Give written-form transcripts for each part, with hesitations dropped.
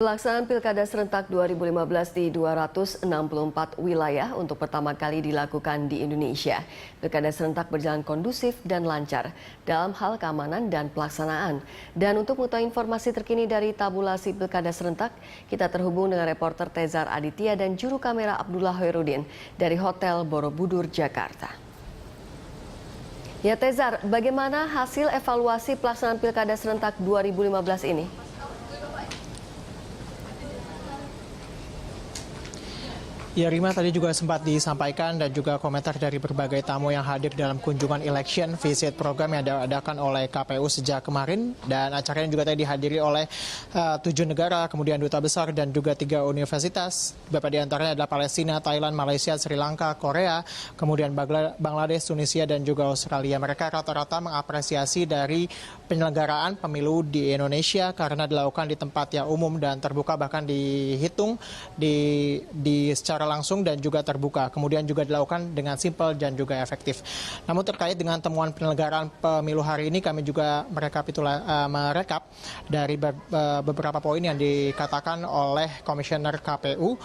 Pelaksanaan Pilkada Serentak 2015 di 264 wilayah untuk pertama kali dilakukan di Indonesia. Pilkada Serentak berjalan kondusif dan lancar dalam hal keamanan dan pelaksanaan. Dan untuk mengetahui informasi terkini dari tabulasi Pilkada Serentak, kita terhubung dengan reporter Tezar Aditya dan juru kamera Abdullah Hoirudin dari Hotel Borobudur, Jakarta. Ya Tezar, bagaimana hasil evaluasi pelaksanaan Pilkada Serentak 2015 ini? Ya Rima, tadi juga sempat disampaikan dan juga komentar dari berbagai tamu yang hadir dalam kunjungan election visit program yang diadakan oleh KPU sejak kemarin, dan acaranya juga tadi dihadiri oleh 7 negara, kemudian duta besar dan juga 3 universitas. Beberapa di antaranya adalah Palestina, Thailand, Malaysia, Sri Lanka, Korea, kemudian Bangladesh, Tunisia dan juga Australia. Mereka rata-rata mengapresiasi dari penyelenggaraan pemilu di Indonesia karena dilakukan di tempat yang umum dan terbuka, bahkan dihitung di secara langsung dan juga terbuka. Kemudian juga dilakukan dengan simpel dan juga efektif. Namun terkait dengan temuan penyelenggaraan pemilu hari ini, kami juga merekap dari beberapa poin yang dikatakan oleh Komisioner KPU.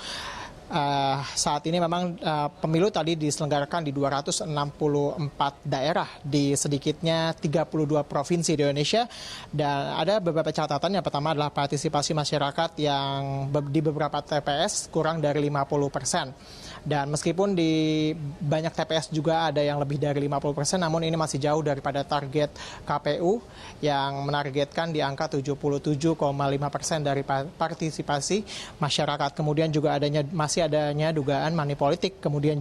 Saat ini memang pemilu tadi diselenggarakan di 264 daerah di sedikitnya 32 provinsi di Indonesia, dan ada beberapa catatan. Yang pertama adalah partisipasi masyarakat yang di beberapa TPS kurang dari 50%. Dan meskipun di banyak TPS juga ada yang lebih dari 50%, namun ini masih jauh daripada target KPU yang menargetkan di angka 77,5% dari partisipasi masyarakat. Kemudian juga masih adanya dugaan money politik. Kemudian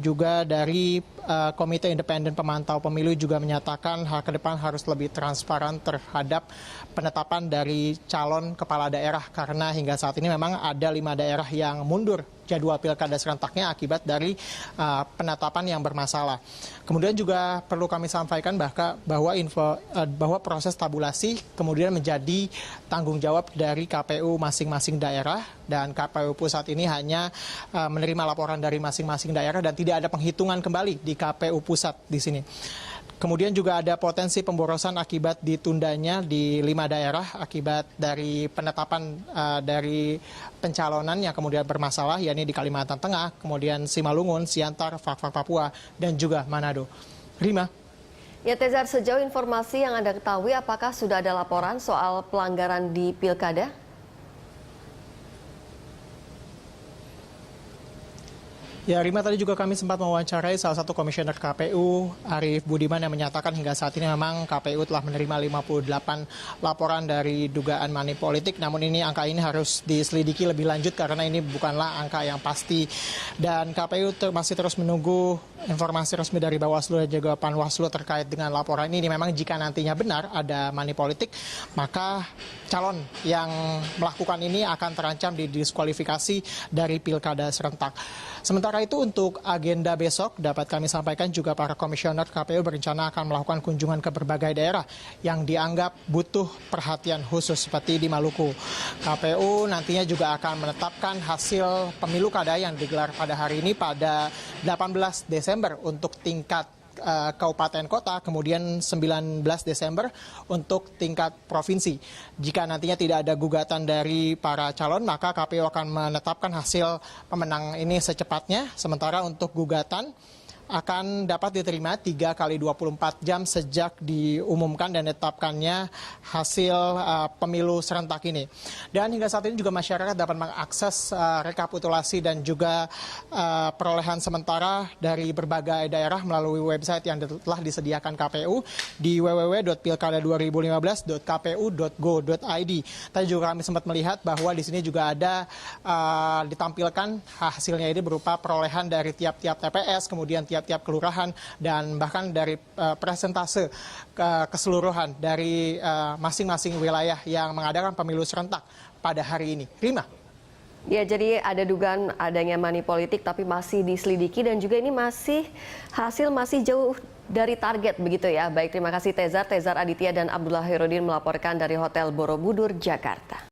juga dari Komite Independen Pemantau Pemilu juga menyatakan ke depan harus lebih transparan terhadap penetapan dari calon kepala daerah, karena hingga saat ini memang ada 5 daerah yang mundur jadwal pilkada serentaknya akibat dari penetapan yang bermasalah. Kemudian juga perlu kami sampaikan bahwa proses tabulasi kemudian menjadi tanggung jawab dari KPU masing-masing daerah, dan KPU pusat ini hanya menerima laporan dari masing-masing daerah dan tidak ada penghitungan kembali di KPU pusat di sini. Kemudian juga ada potensi pemborosan akibat ditundanya di 5 daerah akibat dari penetapan dari pencalonan yang kemudian bermasalah, yakni di Kalimantan Tengah, kemudian Simalungun, Siantar, Fak-Fak Papua, dan juga Manado. Rima. Ya Tezar, sejauh informasi yang Anda ketahui, apakah sudah ada laporan soal pelanggaran di Pilkada? Ya Rima, tadi juga kami sempat mewawancarai salah satu komisioner KPU, Arief Budiman, yang menyatakan hingga saat ini memang KPU telah menerima 58 laporan dari dugaan money politik. Namun angka ini harus diselidiki lebih lanjut karena ini bukanlah angka yang pasti. Dan KPU masih terus menunggu informasi resmi dari Bawaslu dan juga Panwaslu terkait dengan laporan ini. Memang jika nantinya benar ada money politik, maka calon yang melakukan ini akan terancam didiskualifikasi dari Pilkada Serentak. Sementara itu untuk agenda besok dapat kami sampaikan juga para komisioner KPU berencana akan melakukan kunjungan ke berbagai daerah yang dianggap butuh perhatian khusus seperti di Maluku. KPU nantinya juga akan menetapkan hasil pemilu kada yang digelar pada hari ini pada 18 Desember untuk tingkat kabupaten kota, kemudian 19 Desember untuk tingkat provinsi. Jika nantinya tidak ada gugatan dari para calon, maka KPU akan menetapkan hasil pemenang ini secepatnya. Sementara untuk gugatan akan dapat diterima 3 kali 24 jam sejak diumumkan dan ditetapkannya hasil pemilu serentak ini. Dan hingga saat ini juga masyarakat dapat mengakses rekapitulasi dan juga perolehan sementara dari berbagai daerah melalui website yang telah disediakan KPU di www.pilkada2015.kpu.go.id. Tadi juga kami sempat melihat bahwa di sini juga ada ditampilkan hasilnya ini berupa perolehan dari tiap-tiap TPS, kemudian tiap-tiap kelurahan, dan bahkan dari persentase keseluruhan dari masing-masing wilayah yang mengadakan pemilu serentak pada hari ini. Rima. Ya, jadi ada dugaan adanya money politik tapi masih diselidiki, dan juga ini hasil masih jauh dari target begitu ya. Baik, terima kasih Tezar Aditya dan Abdullah Hoirudin melaporkan dari Hotel Borobudur, Jakarta.